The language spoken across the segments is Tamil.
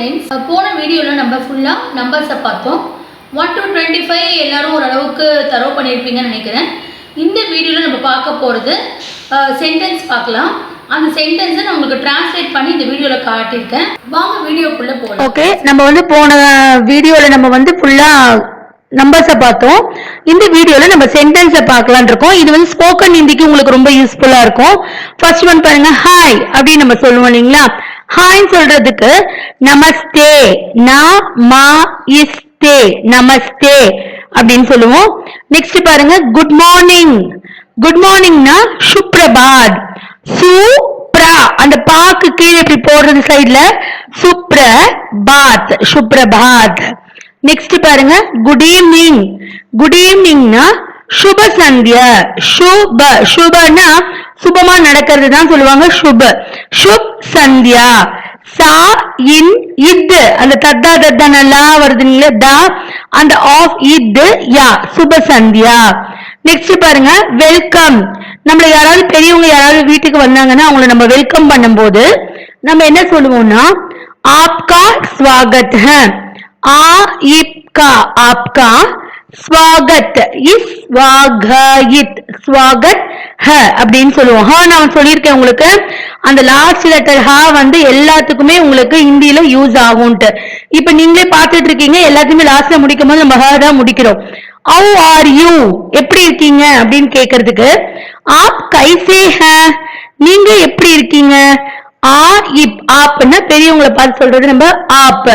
ஃப்ரெண்ட்ஸ், போன வீடியோவில் நம்ம ஃபுல்லாக நம்பர்ஸை பார்த்தோம். 1 to 25 எல்லாரும் ஓரளவுக்கு தரவு பண்ணியிருப்பீங்கன்னு நினைக்கிறேன். இந்த வீடியோவில் நம்ம பார்க்க போகிறது சென்டென்ஸ் பார்க்கலாம். அந்த சென்டென்ஸை நான் உங்களுக்கு டிரான்ஸ்லேட் பண்ணி இந்த வீடியோவில் காட்டியிருக்கேன். வாங்க வீடியோக்குள்ளே போகலாம். ஓகே, நம்ம போன வீடியோவில் நம்ம ஃபுல்லாக நம்பர்ஸை பார்த்தோம். இந்த வீடியோவில் நம்ம சென்டென்ஸை பார்க்கலான் இருக்கோம். இது ஸ்போக்கன் ஹிந்திக்கு உங்களுக்கு ரொம்ப யூஸ்ஃபுல்லாக இருக்கும். ஃபர்ஸ்ட் ஒன் பாருங்க, ஹாய் அப்படின்னு நம்ம சொல்லுவோம் இல்லைங்களா. ஹாய் சொல்றதுக்கு நமஸ்தே, ந-ம-இஸ்தே, நமஸ்தே அப்படின்னு சொல்லுவோம். நெக்ஸ்ட் பாருங்க, குட் மார்னிங். குட் மார்னிங்னா சுப்ரபாத். சுப்ரா அந்த பாக்கு கீழே இப்படி போடுறது சைட்ல சுப்ரபாத், சுப்ரபாத். நெக்ஸ்ட் பாருங்க, குட் ஈவினிங். குட் ஈவினிங்னா சுப சந்தியா. சுப சுபனா சுபமா நடக்கிறது தான் சொல்லுவாங்க சுப. சுப் சந்தியா. சா இன் இத் அந்த தத்தா தத்தா நல்லா வருதுங்களா, தா அந்த ஆஃப் இத் யா, சுப சந்தியா. நெக்ஸ்ட் பாருங்க, வெல்கம். நம்மள யாராவது பெரியவங்க யாராவது வீட்டுக்கு வந்தாங்கன்னா அவங்கள நம்ம வெல்கம் பண்ணும்போது நம்ம என்ன சொல்லுவோம்னா, ஆப்கா ஸ்வாகத் ஹை. ஆப்கா ஆப்கா ஸ்வாகத் இஸ் ஸ்வாகயித், ஸ்வாகத் ஹ அப்படின்னு சொல்லுவோம். ஹ நான் சொல்லியிருக்கேன் உங்களுக்கு, அந்த லாஸ்ட் லெட்டர் ஹ எல்லாத்துக்குமே உங்களுக்கு ஹிந்தியில யூஸ் ஆகும்ட்டு. இப்ப நீங்களே பார்த்துட்டு இருக்கீங்க, எல்லாத்தையுமே லாஸ்ட்ல முடிக்கும் போது நம்ம ஹ தான் முடிக்கிறோம். ஹவ் ஆர் யூ, எப்படி இருக்கீங்க அப்படின்னு கேட்கறதுக்கு ஆப் கைசே ஹ, நீங்க எப்படி இருக்கீங்க. ஆ இப் ஆப்னா பெரியவங்களை பார்த்து சொல்றது நம்ம ஆப்.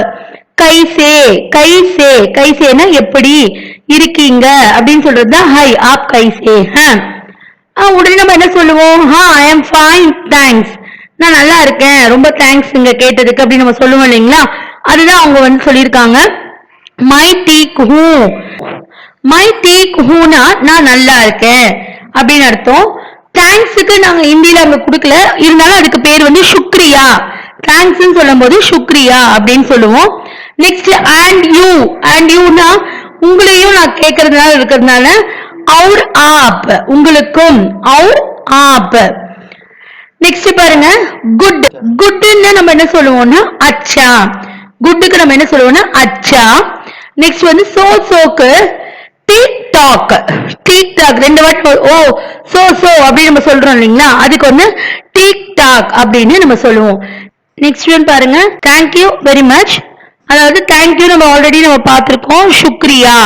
கைசே கைசே கைசேனா எப்படி இருக்கீங்க அப்படின்னு சொல்றதுதான் ஹை, ஆப் கைசே ஹ. உடனே நம்ம என்ன சொல்லுவோம், ஐ எம் ஃபைன் தேங்க்ஸ், நான் நல்லா இருக்கேன் ரொம்ப தேங்க்ஸ் இங்க கேட்டதுக்கு அப்படின்னு நம்ம சொல்லுவோம் இல்லைங்களா. அதுதான் அவங்க சொல்லியிருக்காங்க. மை டீக் ஹூ. மை டீக் ஹூனா நான் நல்லா இருக்கேன் அப்படின்னு அர்த்தம். தேங்க்ஸுக்கு நாங்க ஹிந்தியில அங்க கொடுக்கல, இருந்தாலும் அதுக்கு பேர் சுக்ரியா. தேங்க்ஸ் சொல்லும் போது சுக்ரியா அப்படின்னு சொல்லுவோம். Next and you. அண்ட் யூனா உங்களையும் நான் கேட்கறதுனால இருக்கிறதுனால அவுர் ஆப், உங்களுக்கும் அவுர் ஆப். நெக்ஸ்ட் பாருங்க, குட். குட்னு நம்ம என்ன சொல்லுவோம்னா அச்சா. குட்டுக்கு நம்ம என்ன சொல்லுவோம்னா அச்சா. நெக்ஸ்ட் சோக்கு டிக் டாக். டிக் டாக் ரெண்டு வாட்டி ஓ சோ சோ அப்படின்னு நம்ம சொல்றோம் இல்லைங்களா, அதுக்கு டிக் டாக் அப்படின்னு நம்ம சொல்லுவோம். நெக்ஸ்ட் ஒன் பாருங்க, தேங்க்யூ வெரி மச். அதாவது தேங்க்யூ நம்ம ஆல்ரெடி நம்ம பார்த்திருக்கோம், சுக்ரியா.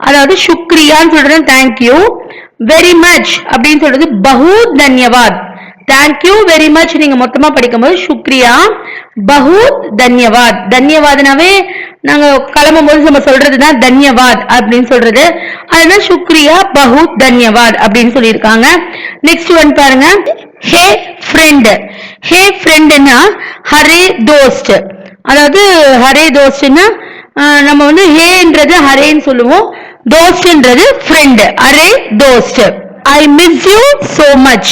அதாவது சுக்ரியான்னு சொல்றது தேங்க்யூ. வெரி மச் அப்படின்னு சொல்றது பஹூத் தன்யவாத். தேங்க்யூ வெரி மச் நீங்க மொத்தமா படிக்கும் போது சுக்ரியா பஹூத் தன்யவாத். தன்யவாத்னாவே நாங்க கிளம்பும் போது நம்ம சொல்றதுதான் தன்யவாத் அப்படின்னு சொல்றது. அதுதான் சுக்ரியா பஹூத் தன்யவாத் அப்படின்னு சொல்லியிருக்காங்க. நெக்ஸ்ட் ஒன் பாருங்க, ஹே ஃப்ரெண்ட். ஹே ஃப்ரெண்ட்னா ஹரே தோஸ்ட். அதாவது ஹரே தோஸ்ட்னா நம்ம ஹேன்றது ஹரேன்னு சொல்லுவோம், தோஸ்ட்ன்றது ஃப்ரெண்ட். அரே தோஸ்ட். I miss you so much,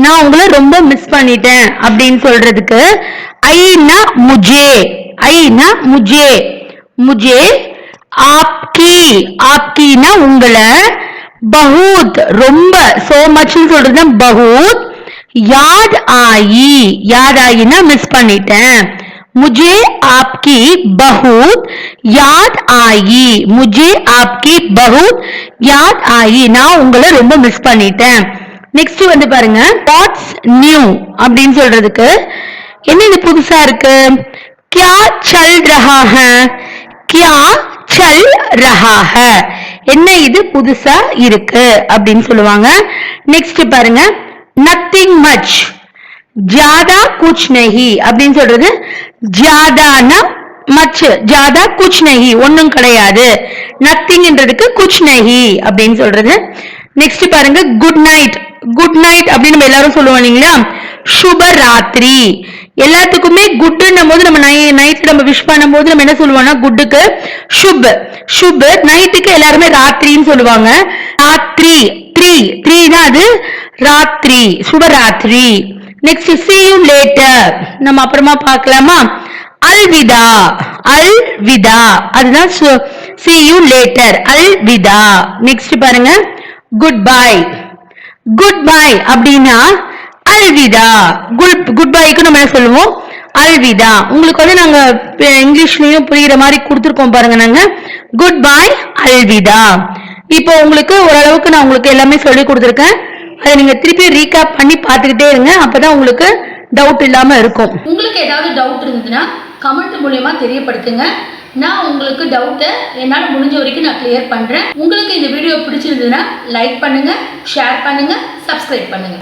நான் உங்களை ரொம்ப மிஸ் பண்ணிட்டேன் அப்படின்னு சொல்றதுக்கு ஐனா முஜே. ஐனா முஜே. முஜே ஆப்கி. ஆப்கினா உங்களை, பஹூத் ரொம்ப, சோ மச் சொல்றது பஹூத். யாத் ஆயி. யாத் ஆயினா மிஸ் பண்ணிட்டேன். मुझे आपकी बहुत याद आई. मुझे आपकी बहुत याद आई, நான் உங்களை ரொம்ப மிஸ் பண்ணிட்டேன். நெக்ஸ்ட் பாருங்க, வாட்ஸ் நியூ அப்படின்னு சொல்றதுக்கு என்ன இது புதுசா இருக்கு, क्या चल रहा है. क्या चल रहा है, என்ன இது புதுசா இருக்கு அப்படின்னு சொல்லுவாங்க. நெக்ஸ்ட் பாருங்க, nothing much. ஜாதா குச் நஹி அப்படின்னு சொல்றது ஜாதானா மச், ஜாதா குச் நஹி ஒன்னும் கிடையாது. நத்திங்ன்றதுக்கு குச் நஹி அப்படின்னு சொல்றது. நெக்ஸ்ட் பாருங்க, குட் நைட். குட் நைட் அப்படின்னு நம்ம எல்லாரும் சொல்லுவோம் இல்லைங்களா, சுப ராத்திரி. எல்லாத்துக்குமே குட்னும் போது நம்ம நைட் நம்ம விஷ் பண்ணும் போது நம்ம என்ன சொல்லுவோம்னா குட்டுக்கு சுப். சுப். நைட்டுக்கு எல்லாருமே ராத்திரின்னு சொல்லுவாங்க. ராத்திரி த்ரீ. த்ரீனா அது ராத்திரி, சுபராத்திரி. நெக்ஸ்ட் see you later, நம்ம அப்புறமா பார்க்கலாமா. அல்விதா. அல்விதா அதுதான் see you later, அல்விதா. நெக்ஸ்ட் பாருங்க, குட் பை. குட் பை அப்படின்னா அல்விதா. குட் பைக்கு நம்ம என்ன சொல்லுவோம், அல்விதா. உங்களுக்கு வந்து நாங்க இங்கிலீஷ்லயும் புரியுற மாதிரி கொடுத்துருக்கோம் பாருங்க. நாங்க குட் பை, அல்விதா. இப்போ உங்களுக்கு ஓரளவுக்கு நான் உங்களுக்கு எல்லாமே சொல்லி கொடுத்துருக்கேன். அதை நீங்க திருப்பி ரீகேப் பண்ணி பார்த்துக்கிட்டே இருங்க. அப்பதான் உங்களுக்கு டவுட் இல்லாம இருக்கும். உங்களுக்கு ஏதாவது டவுட் இருந்ததுன்னா கமெண்ட் மூலமா தெரியப்படுத்துங்க. நான் உங்களுக்கு டவுட்டை என்னால் முடிஞ்ச வரைக்கும் நான் கிளியர் பண்றேன். உங்களுக்கு இந்த வீடியோ பிடிச்சிருந்ததுன்னா லைக் பண்ணுங்க, ஷேர் பண்ணுங்க, சப்ஸ்கிரைப் பண்ணுங்க.